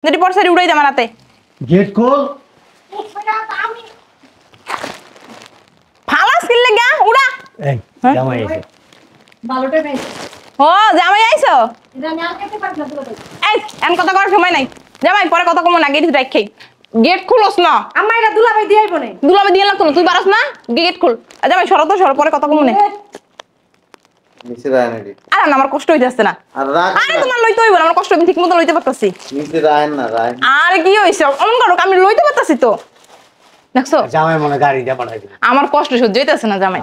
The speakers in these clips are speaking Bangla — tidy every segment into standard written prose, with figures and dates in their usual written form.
যদি পরসারি উড়াই দে আমার হাতে। গেট খোল। ফালাস কিনলে গা উড়া। এই জামাই এসে ভালোটা নাই ও জামাই আইছো? এটা আমি আর খেতে পারি না বলে দাও। এই এন কথা করার সময় নাই। জামাই পরে কথা কমো না, গেট রাখি। গেট খুলস না। আমার এটা দুলাভাই দিয়ে আইবো না। দুলাবে দিয়ে লাগতো না, তুই পারস না? গেট খুল। জামাই সরো তো সরো, পরে কথা কমো না। নিচে রায়ন এডি আরে না, আমার কষ্ট হইতাছে না। আর রাখ আরে তোমার লইতে হইব না, আমার কষ্ট আমি ঠিকমতো লইতে পারতাছি। নিচে রায়ন না রায়ন আর কি হইছে? অমন করো, আমি লইতে পারতাছি তো। দেখছো জামাই মনে গাড়ি দিয়ে পাঠাই দিল। আমার কষ্ট সহ্য হইতাছে না জামাই।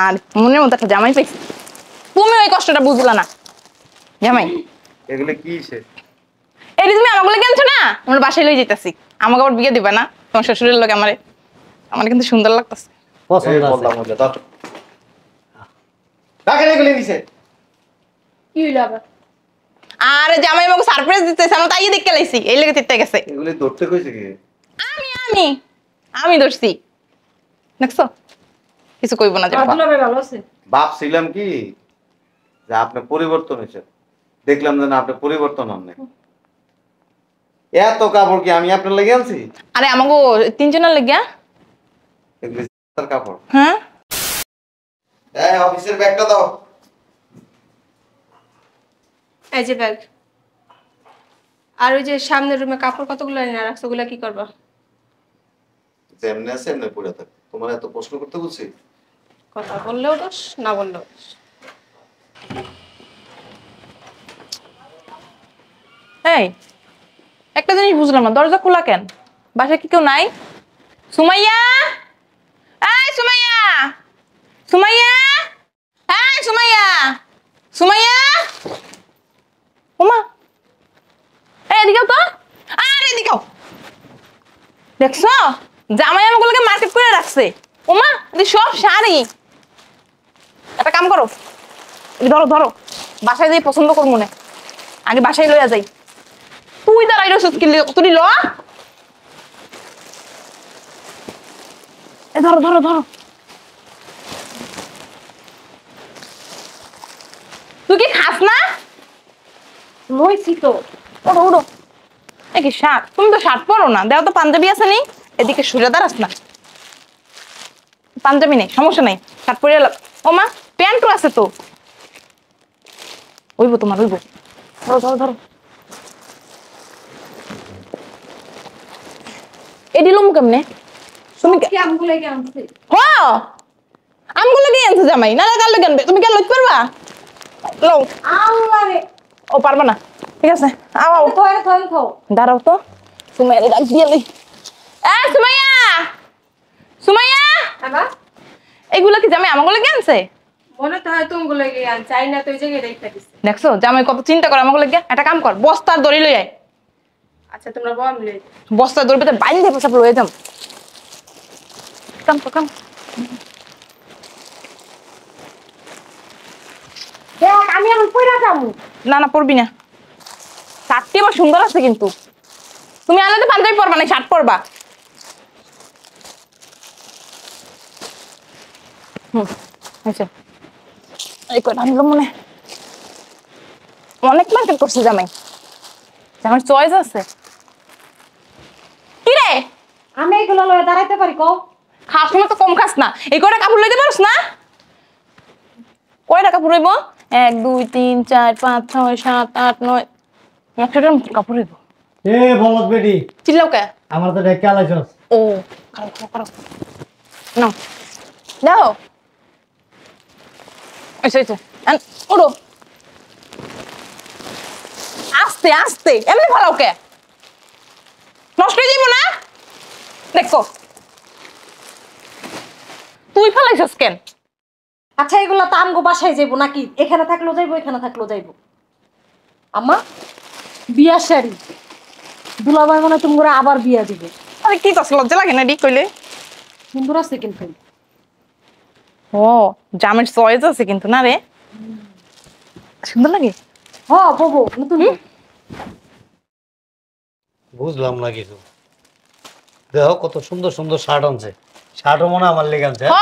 আর মনের মধ্যে একটা জামাই পাইছি, তুমি ওই কষ্টটা বুঝলা না জামাই। এগুলো কি সে এই তুমি আমাকে বলে গেলছো না, আমরা বাসায় লই যাইতাছি। আমাকে আবার বিয়ে দিবা না তোমার শ্বশুরের লোক? আমারে আমার কিন্তু সুন্দর লাগতাছে। পছন্দ আছে বললাম ওটা দাও রাখেন এগুলো নিচে কি হইলো আবার? আরে জামাই আমাকে সারপ্রাইজ দিতেছে, আমি তাই দেখতে লাইছি, এই লেগে তিতে গেছে। এগুলো ধরতে কইছে কি আমি আমি আমি ধরছি, দেখছো? কিছু কইব না আর জামাই। দুলাভাই ভালো আছে? বাপ ছিলাম কি যে আপনি পরিবর্তন হয়েছে, দেখলাম যে না আপনি পরিবর্তন হন নাই। এত কাপড় কি আমি আপনার লেগে আনছি? আরে আমাকে তিনজনের লেগে। এগুলো তার কাপড়। হ্যাঁ এই অফিসের ব্যাগটা দাও। এই যে ব্যাগ। আর ওই যে সামনের রুমে কাপড় কতগুলো এনে রাখছো, ওগুলা কি করবা? যেমনে আছে এমনি পড়ে থাক। তোমার এত প্রশ্ন করতে বলছি? কথা বললেও দোষ, না বললেও দোষ। এই একটা জিনিস বুঝলাম না, দরজা খোলা কেন? বাসায় কি কেউ নাই? সুমাইয়া, এই সুমাইয়া, সুমাইয়া, এই সুমাইয়া, সুমাইয়া, ওমা, এই এদিকেও তো, আর এদিকেও। দেখছো জামাই আমাগুলোকে মার্কেট করে রাখছে। ওমা এদিকে সব শাড়ি। একটা কাম করো, এই ধরো ধরো, বাসায় যাই পছন্দ করবো না, আগে বাসায় লইয়া যাই। তুই দাঁড়াই রসুদ কিনলি, তুই ল। এ ধরো ধরো ধরো, তুই কি খাস না? লইছি তো। ওড়ো ওড়ো, এ কি শার্ট? তুমি তো শার্ট পরো না, দেও তো পাঞ্জাবি আছে নি? এদিকে সুরে দাঁড়াস না, পাঞ্জাবি নেই সমস্যা নেই, শার্ট পরে এলাম। ও মা প্যান্টও আছে তো, ওইব তোমার ওইব। ধরো ধরো ধরো, এ দিলুম কেমনে? তুমি কি আমগুলো কি আনছে? হ আমগুলো কি আনছে জামাই? না না কাল কেনবে? তুমি কেন লইতে পারবা? লও। আল্লাহ রে, ও পারবা না, ঠিক আছে আও। থয়ে থয়ে থো। দাঁড়াও তো, সুমাইয়া ডাক দিয়ে লই। এ সুমাইয়া, সুমাইয়া, আবার এগুলো কি জামাই আমাগুলো কি আনছে? মনে তো হয় তুমি গুলো গিয়ে চাই না তো ওই জায়গায় রেখে দিছে। দেখছো জামাই কত চিন্তা করে আমাগুলো কি? একটা কাম কর, বস্তার দড়ি লই আয়। আচ্ছা তোমরা বল মিলে। বস্তার দড়িতে বাইন্ধে পেছাপ লয়ে যাম। কাম তো কাম। দেখ আমি এখন কইরা যামু। না না পরবি না, শার্টটি আবার সুন্দর আছে কিন্তু। তুমি আলাদা পাঞ্জাবি পরবা না, শার্ট পরবা। আচ্ছা এই কয়টা আনলো মনে, অনেক মার্কেট করছে জামাই, জামাই চয়েস আছে। কি রে আমি এগুলো লয়ে দাঁড়াইতে পারি কও? খাস না তো কম খাস না, এই কয়টা কাপড় লইতে পারস না? কয়টা কাপড় হইব? 1 2 3 4 5 6 7 8 9, 100টার মতো কাপড় হইব। এ বলত বেটি, চিল্লাও কে? আমার তো ডেকে আলাইছস। ও খারাপ খারাপ খারাপ, নাও দাও। এসে এসে ওড়ো, আস্তে আস্তে, এমনি ফালাও কে? নষ্ট হয়ে যাইব না? দেখো তুই ফালাইছস কেন? আচ্ছা এগুলো তো আমগো বাসায় যাইবো নাকি? এখানে থাকলেও যাইবো, এখানে থাকলেও যাইবো। আম্মা বিয়া শাড়ি দুলাভাই মনে হয় তোমরা আবার বিয়া দিবে। আরে কি কস, লজ্জা লাগে না ডি কইলে? সুন্দর আছে কিন্তু। ও জামের চয়েস আছে কিন্তু না রে, সুন্দর লাগে। হ ববো নতুন বউ। বুঝলাম না কিছু। দেখো কত সুন্দর সুন্দর শার্ট আনছে, শার্টও মনে হয় আমার লেগে আনছে। হ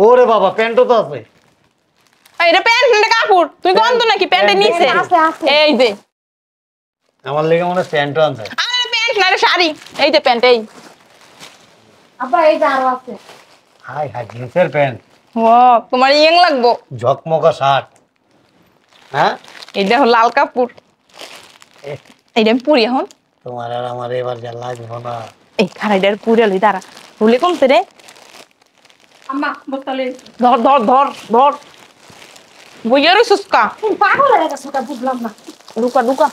ওরে বাবা প্যান্টও তো আছে। এটা প্যান্ট না কাপড়? তুই কোন তো নাকি প্যান্টের নিচে? আছে, আছে। এই যে আমার লেগে মনে প্যান্টও আনছে। আরে প্যান্ট না রে শাড়ি, এই যে প্যান্ট এই। আব্বা এই যে আরো আছে। হাই হাই জিন্সের প্যান্ট, ও তোমার ইয়ং লাগবো। ঝকমকা শার্ট। হ্যাঁ এইটা হলো লাল কাপড়, এহ, এইটা আমি পুরি এখন। তোমার আর আমার এবার যা লাগবো না। এই খারাইটার পুরে লই দাঁড়া, রুলে কমছে রে। আম্মা বলতালে ধর ধর ধর ধর, বইয়া রে সুস্কা। তুমি পাগল হয়ে গেছো, ওটা বুঝলাম না। ঢুকা ঢুকা,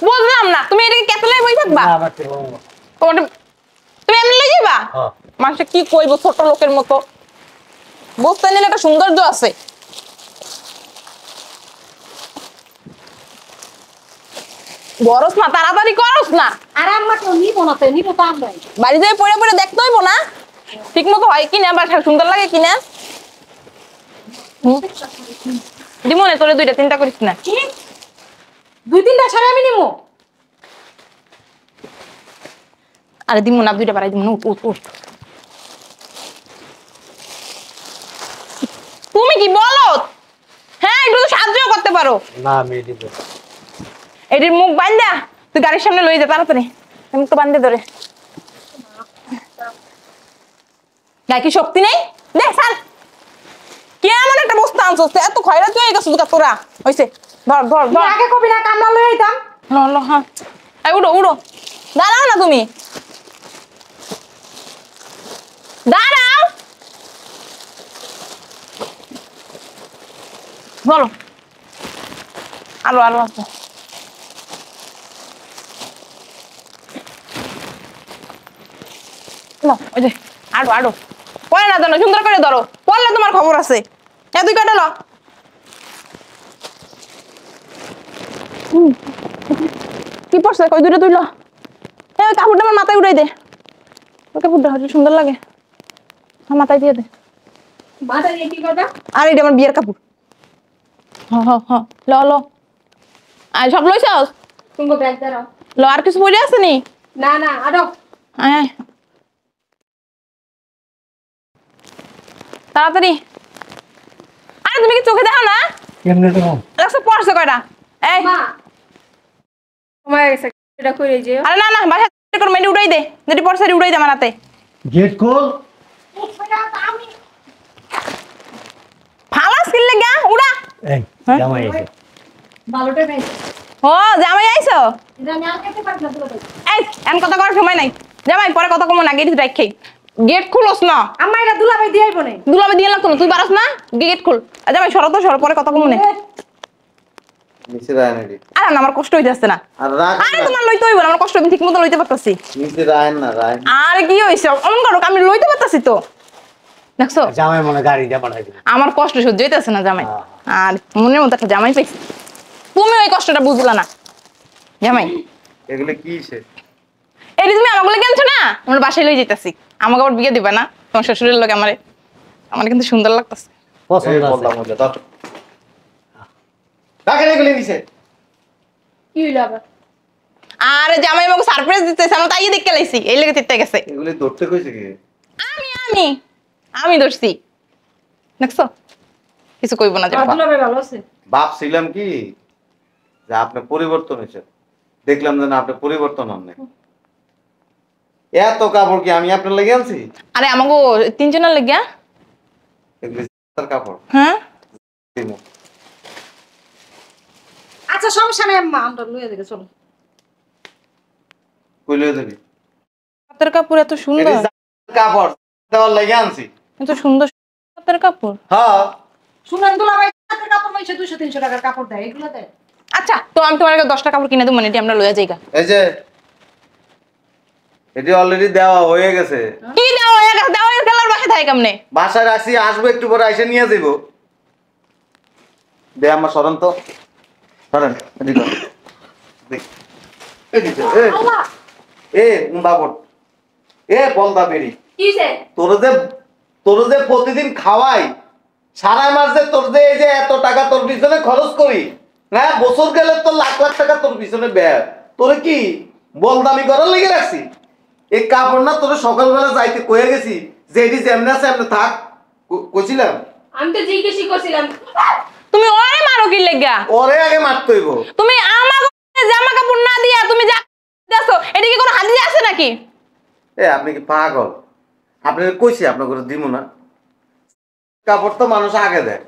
বুঝলাম না তুমি এটাকে কেতলে বই থাকবা। না, আমার তো বলবো না। তোমার তুমি এমনি লই যাবা, হ্যাঁ। মানুষ কি কইবো ছোট লোকের মতো। বসতে নিলে একটা সৌন্দর্য আছে। বরস না, তাড়াতাড়ি করস না। আর আম্মা কেউ নিবো না, তো নিবো তো আমরাই। বাড়ি যাই পড়ে পড়ে দেখতে হইব না ঠিক মতো হয় কিনা বা সুন্দর লাগে কিনা। দিমনে তোরে দুইটা তিনটা করিস না। কি 2-3টা শাড়ি আমি নিবো? আরে দিমু না, দুইটা বাড়াই দিমু না, উঠ উঠ উঠ। তুমি কি বলো? হ্যাঁ একটু তো সাহায্য করতে পারো। না আমি দিব। এটির মুখ বান্ধা তুই গাড়ির সামনে লই যা তাড়াতাড়ি, মুখটা বান্ধে ধরে। গায়ে কি শক্তি নেই? দেখ সাল কেমন একটা বস্তা আনছস, এত খয়রাতি হয়ে গেছিস তোরা। হইছে, ধর ধর তুই ধর। আগে কবি না কামলা লই আইতাম। লো লো, হ্যাঁ এই উড়ো উড়ো, দাঁড়াও না তুমি, দাঁড়াও। বলো আলো আলো আছে। লো, ওই যে আড়ো আড়ো, পরে না জানো, সুন্দর করে ধরো, পড়লে তোমার খবর আছে। তুই কাটা লো। কি পড়ছে কই দুটো তুইলো, এই কাপড়টা আমার মাথায় উড়াই দে, ওই কাপড়টা হচ্ছে সুন্দর লাগে, আমার মাথায় দিয়ে দে। মাথা দিয়ে কি করবা? আর এটা আমার বিয়ের কাপড়। হ হ হ, ল ল, আর সব লইছস? তুমি ব্যাগ দাও। ল, আর কিছু পড়ে আছে নি? না না আডো। আয় আয়। তাড়াতাড়ি। আরে তুমি কি চোখে দেখো না? কেমনে দেবো? লাগছে পড়ছে কয়টা? এই মা সময় গেছে, এটা কইরে যে আরে না না, বাসা করে মেডি উড়াই দে, যেটি পড়ছে উড়াই দে আমার হাতে। গেট খোল। আমি ফালাস কিনলে গা উড়া। এই হ্যাঁ? জামাই এসে। ভালোটা নেই। ও জামাই আইছো? এটা আমি আর খেতে পারি না দুলো ভাই। এই এমন কথা করার সময় নাই, জামাই পরে কথা কমো না, গেট রাখি। গেট খুলোস না, আম্মা এটা দুলা ভাই দিয়ে আইবো না। দুলাবে দিয়ে লাগতো না, তুই পারস না, গেট খুল। আর জামাই সরো তো সরো, পরে কথা কমো না। নিচে রায়ন এডি। আরে না আমার কষ্ট হইতেছে না। আর রাখ আরে না। তোমার লইতে হইব না, আমার কষ্ট আমি ঠিক মতো লইতে পারতাছি। নিচে রায়ন না রায়ন। আর কি হইছে অমন করো, আমি লইতে পারতাছি তো। দেখছো জামাই মনে গাড়ি দিয়ে পাঠাই দিবে। আমার কষ্ট সহ্য হইতেছে না জামাই, হ্যাঁ। আর মনের মধ্যে একটা জামাই পাইছি। তুমি ওই কষ্টটা বুঝলা না জামাই। এগুলো কি সে? এটি তুমি আমাকে লেগে আনছো না, আমরা বাসায় লই যেতেছি। আমাকে আবার বিয়ে দিবে না তোমার শ্বশুরের লোক, আমার আমার কিন্তু সুন্দর লাগতেছে। পছন্দ আছে। বললাম ওটা ধর। রাখেন এগুলো নিচে। কি হইলো আবার? আর জামাই আমাকে সারপ্রাইজ দিতেছে, আমরা তাই দেখতে লাইছি, এই লেগে তিতে গেছে। এগুলো ধরতে কইছে কি? আমি আমি আমি ধরছি, দেখছো কিছু কইব না আর জামাই। দুলা ভাই ভালো আছে? ভাবছিলাম কি যে আপনি পরিবর্তন হয়েছে, দেখলাম যে না আপনি পরিবর্তন হন নাই। এত কাপড় কি আমি আপনার লেগে আনছি? আরে আমাকে তিনজনের লেগে। এগুলো তার কাপড়। হ্যাঁ আচ্ছা সমস্যা নাই আম্মা, আমরা লইয়া দেখে চলো। কই লয়ে যাবি? হাতের কাপড় এত এটা সুন্দর, কাপড় দেওয়ার লেগে আনছি। এত সুন্দর হাতের কাপড়। হ্যাঁ শুনেন দুলা ভাই হাতের কাপড় মাইছে 200-300 টাকার কাপড় দেয়, এগুলো দেয়। আচ্ছা তো আমি তোমার 10টা কাপড় কিনে দেবো, মানে এটি আমরা লইয়া যাইগা। এই যে এটি অলরেডি দেওয়া হয়ে গেছে। কি দেওয়া হয়ে গেছে? দেওয়া হয়ে গেল আর বাসায় থাকে কেমনে? বাসায় রাখছি, আসবো একটু পরে এসে নিয়ে যাইব। দে আমার সরেন তো, সরেন এদিকে কর। দেখ। এদিকে, এ, আল্লাহ এ উন্দাবট, এ বলদা বেরি, কি হইছে? তোর যে প্রতিদিন খাওয়াই, সারা মাস যে তোর যে এই যে এত টাকা তোর পিছনে খরচ করি, হ্যাঁ বছর গেলে তো লাখ লাখ টাকা তোর পিছনে ব্যয়, তোরে কি বলদামি করার লেগে রাখছি? এই কাপড় না তোর সকালবেলা যাইতে কয়ে গেছি যে এটি যেমনে আছে এমনি থাক, কইছিলাম। আমি তো জিজ্ঞেসই করছিলাম। তুমি ওরে মারো কি লেগা? ওরে আগে মারতে হইব। তুমি আমাকে জামা কাপড় না দিয়া তুমি যা দাও, এটা কি কোনো হাদিস আছে নাকি? এ আপনি কি পাগল? আপনি কইছি আপনার করে দিব না। কাপড় তো মানুষ আগে দেয়।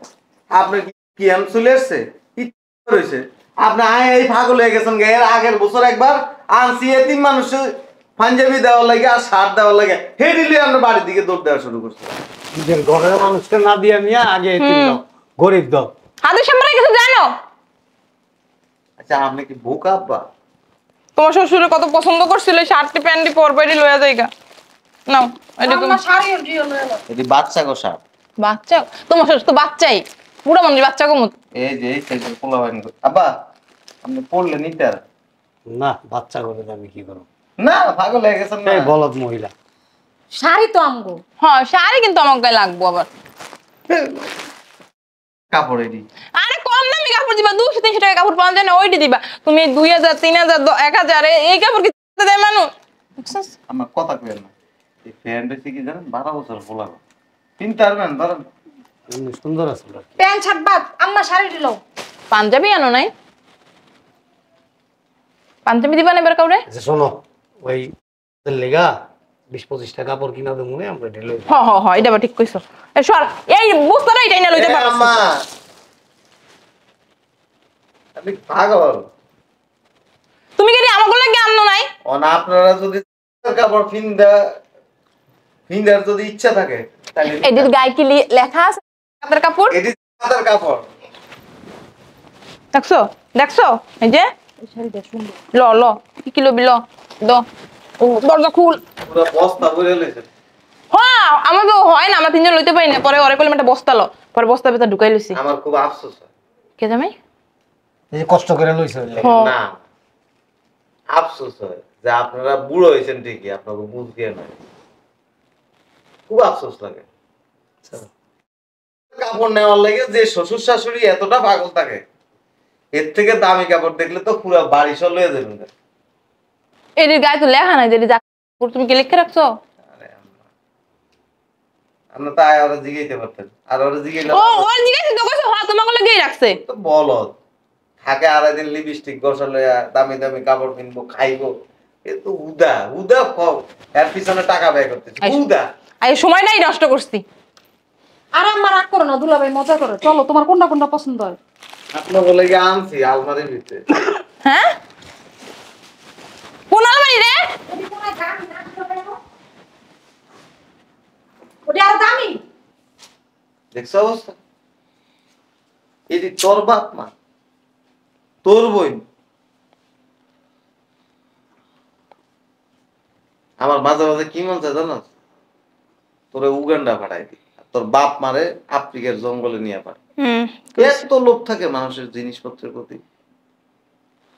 আপনি কি এম চলে আসছে? ইচ্ছা রয়েছে। আপনি আয় এই পাগল হয়ে গেছেন গে। এর আগের বছর একবার আনছি এতিম মানুষ পাঞ্জাবি দেওয়ার লাগে আর শার্ট দেওয়ার লাগে। হেডিলে আমরা বাড়ির দিকে দৌড় দেওয়া শুরু করছি। নিজের ঘরের মানুষকে না দিয়ে নিয়ে আগে এতিম দাও, গরিব দাও। হাদিস সম্পর্কে কিছু জানো? আচ্ছা আপনি কি বোকা আব্বা? তোমার শ্বশুরে কত পছন্দ করছিল শার্টটি প্যান্টটি পরবে এটি লইয়া যাইগা। নাও এটা তুমি। আম্মা শাড়িও দিও না এলো। এটি বাচ্চা গো শার্ট। বাচ্চা? তোমার শ্বশুর তো বাচ্চাই, বুড়া মানুষ বাচ্চা কমত। এই যে এই সাইজের পোলা হয়নি। আব্বা আপনি পড়লেন ইটার? না, বাচ্চা করে আমি কি করব? না পাগল হয়ে গেছেন না। এই বলদ মহিলা। শাড়ি তো আমগো। হ্যাঁ শাড়ি কিন্তু আমার গায়ে লাগবো আবার। কাপড় এটি। আরে কম দামি কাপড় দিবা, 200-300 টাকা কাপড় পাওয়া যায় না, ওইটি দিবা। তুমি 2000 3000 1000 এই কাপড় কি দেয় মানুষ? বুঝছস? আমার কথা কইেন না। এই ফ্যান হইছে কি জানেন? 12 বছর পোলা। কিনতে পারবেন ধরেন। এমনি সুন্দর আছে। প্যান্ট শার্ট বাদ, আম্মা শাড়ি দিলো। পাঞ্জাবি আনো নাই? পাঞ্জাবি দিবা না এবার কাউরে? আচ্ছা শোনো, ওই লেগা 20-25 টাকা কাপড় কিনা দেবো না আমরা ঢেলে। এটা আবার ঠিক কইছো। এ সর, এই বস্তাটা এটাই না লইতে এ পারছ। আম্মা আপনি পাগল। তুমি কি আমাকে লাগে আনো নাই? না আপনারা যদি কাপড় ফিন্দার যদি ইচ্ছা থাকে তাহলে এই যে গায়ে কি লেখা আছে কাপড় কাপড়? এটি কাতার কাপড়। দেখছো দেখছো এই যে এই শাড়িটা সুন্দর। ল ল কি লবি ল দ ও দরজা খুল। পুরো বস্তা ভরে লইছে। হ্যাঁ আমার তো হয় না, আমরা তিনজন লইতে পারি না, পরে ওরে কইলাম একটা বস্তা লো, পরে বস্তা ভেতর ঢুকাই লইছি। আমার খুব আফসোস হয়। কে জামাই? এই যে কষ্ট করে লইছে হ্যাঁ। না আফসোস হয় যে আপনারা বুড়ো হয়েছেন ঠিকই, আপনাকে বুঝ দিয়ে নাই। খুব আফসোস লাগে। কাপড় নেওয়ার লাগে যে শ্বশুর শাশুড়ি এতটা পাগল থাকে, এর থেকে দামি কাপড় দেখলে তো পুরো বাড়ি সব লয়ে যাবেন। এর গায়ে তো লেখা নাই যে যা তুমি কি লিখে রাখছো? আরে আম্মা, আমরা তো আয় ওরা জিগাইতে পারতেন। আর ওরা জিগাইলে ও ওর জিজ্ঞাসা তো কইছো হ্যাঁ তোমাকে লাগেই রাখছে। তো বলদ থাকে। আর দিন লিপস্টিক ঘষা লইয়া দামি দামি কাপড় কিনবো খাইবো, এ তো উদা উদা খাও। এর পিছনে টাকা ব্যয় করতেছি উদা। আর এই সময়টাই নষ্ট করছি। আর আম্মা রাগ করো না, দুলাভাই মজা করো। চলো তোমার কোনটা কোনটা পছন্দ হয়? আপনার বলে গিয়ে আনছি আলমারির ভিতরে। হ্যাঁ কোন আলমারি রে? ওটা আরো দামি। দেখছো অবস্থা? এটি তোর বাপ মা, তোর বোন। আমার মাঝে মাঝে কি মন চায় জানো? তোরে উগান্ডা পাঠাই দি, আর তোর বাপ মারে আফ্রিকার জঙ্গলে নিয়ে পাঠায়। এত লোভ থাকে মানুষের জিনিসপত্রের প্রতি।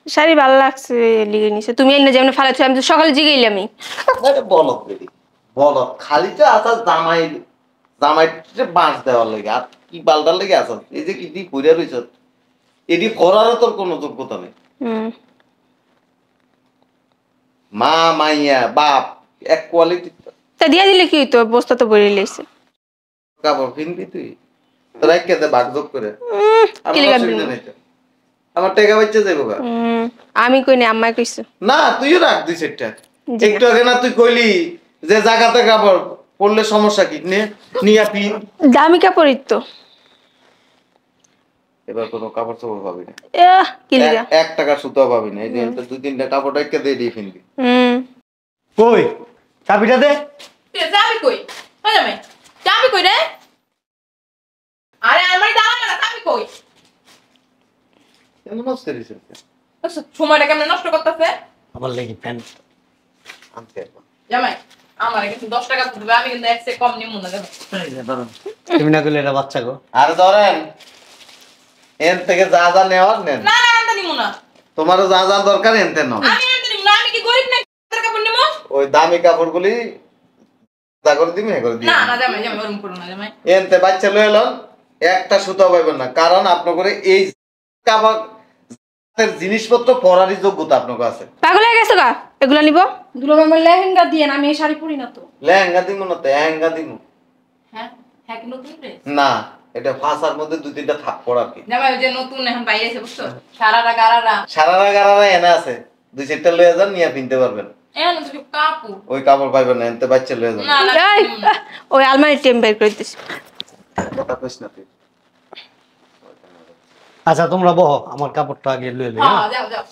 শাড়ি ভালো লাগছে লিগে নিছে। তুমি এনে যেমন ফালাচ্ছ, আমি তো সকালে জিগাইলামই। আরে বলদ বেরি, বলদ খালিটা আসা জামাই বাঁশ দেওয়ার লেগে। আর কি পাল্টার লেগে আসা? এই যে কি কইরা রইছ, এটি করারও তোর কোনো যোগ্যতা নেই। মা মাইয়া বাপ এক কোয়ালিটি। তা দিয়া দিলে কি হইতো? বস্তা তো বইরে লইছে। কাপড় কিনবি তুই তোর এক কেতে ভাগযোগ করে। কি লিগা দিন? আমার টাকা বাচ্চা যাইব গা। আমি কই না, আম্মা কইছে। না তুইও রাখ দুই সেটটা। একটু আগে না তুই কইলি যে জায়গাতে কাপড় পরলে সমস্যা কি? নিয়া পিন। দামি কাপড়ই তো। এবার কোনো কাপড় চোপড় পাবি না। কি লিগা? 1 টাকা সুতো পাবি না। এই যে 2-3টা কাপড় একটা দিয়ে দিয়ে ফিনবি। কই চাবিটা দে। চাবি কই? ওই জামাই চাবি কই রে? আরে আলমারি দাঁড়া না, চাবি কই? এমন হচ্ছে রিসেন্ট সময়টা কেমন নষ্ট করতেছে? আমার লাগি প্যান্ট আনতে একবার। জামাই আমার কিন্তু 10 টাকা দিবে, আমি কিন্তু এর চেয়ে কম নিমু না। দেখো তুমি না কইলে এটা বাচ্চা গো। আরে ধরেন এন থেকে যা যা নেওয়ার নেন। না না আনতে নিমু না। তোমারও যা যা দরকার এনতে নাও। আমি আনতে নিমু না, আমি কি গরিব নাকি কাপড় নিমু? ওই দামি কাপড়গুলি যা করে দিবি হে করে দিবি। না না জামাই জামাই ওরকম করো না জামাই। এনতে বাচ্চা লয়ে এলন একটা সুতো পাইবেন না, কারণ আপনার করে এই কাপড় জিনিসপত্র পরারই যোগ্যতা আপনার কাছে। পাগল হয়ে গেছো গা? এগুলা নিব? দুলাভাই আমার লেহেঙ্গা দিয়ে আমি এই শাড়ি পরি না তো। লেহেঙ্গা দিমু না তো লেহেঙ্গা দিমু হ্যাঁ হ্যাঁ কি নতুন ড্রেস? না। এটা ফাঁসার মধ্যে 2-3টা থাপ্পড় আর কি। জামাই ওই যে নতুন এখন বাইরে এসে বুঝছো সারাটা গারারা সারারা গারারা এনে আছে 2-4টা লয়ে যান নিয়ে কিনতে পারবেন। এখন তো কাপু ওই কাপড় পাইবেন না, এনতে বাচ্চা লয়ে যান। না না এই, ওই আলমারি টেম বের করে দিতেছি। কথা কইস না তুই। আচ্ছা তোমরা বহ, আমার কাপড়টা আগে লয়ে লই। হ্যাঁ যাও যাও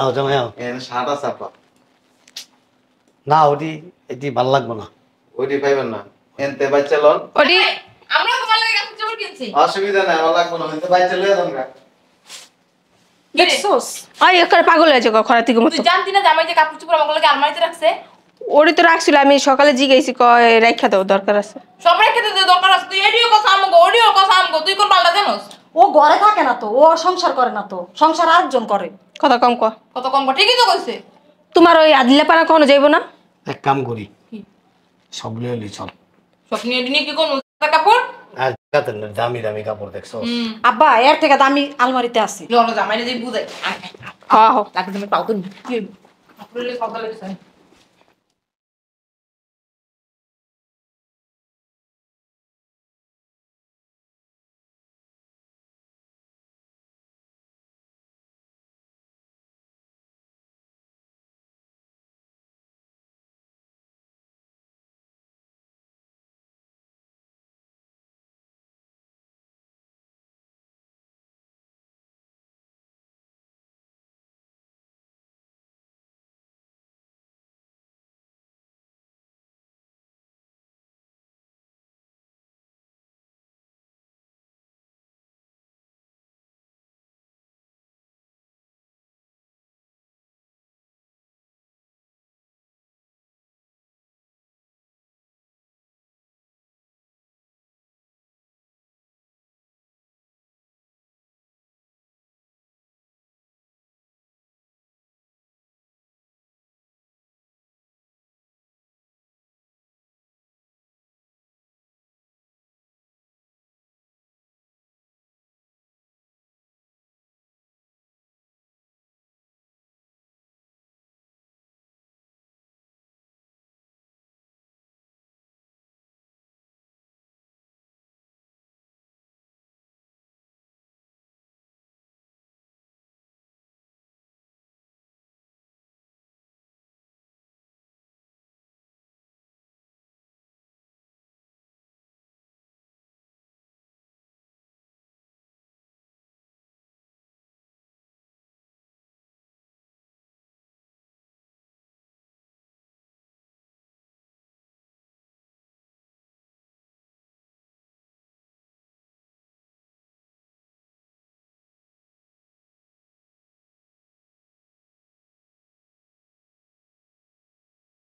আও জামাই আও। এখানে সাদা চাপা না ওটি এটি ভালো লাগবে না। ওইটি পাইবেন না, এনতে বাচ্চা লন। ওটি আমরা তোমার লাগে কাপড় চোপড় কিনছি অসুবিধা নাই, আমার লাগবে না, এনতে বাচ্চা লয়ে যান গা। দেখছোস আই একারে পাগল হয়েছে খরা থেকে মতো। তুই জানতি না জামাই যে কাপড় চোপড় আমার লাগে আলমারিতে রাখছে ওরে তো রাখছিল, আমি সকালে জিগাইছি কয় রাখা দাও দরকার আছে। সব রেখে দিতে দরকার আছে তুই এডিও কথা আমগো ওডিও কথা আমগো তুই কোন পাল্টা জানোস ও ঘরে থাকে না তো, ও সংসার করে না তো, সংসার আরেকজন করে। কথা কম ক। কত কম ঠিকই তো কইছে তোমার ওই আদিলা পাড়া কখনো যাইবো না? এক কাম করি, সব লয়ে লই চল। সব নিয়ে নিয়ে কি কোন কাপড় আর দামি দামি কাপড় দেখছো? আব্বা এর থেকে দামি আলমারিতে আছে। লড়ো জামাইলে যে বুঝাই হ্যাঁ তাকে তুমি পাও তো কি কাপড় সকালে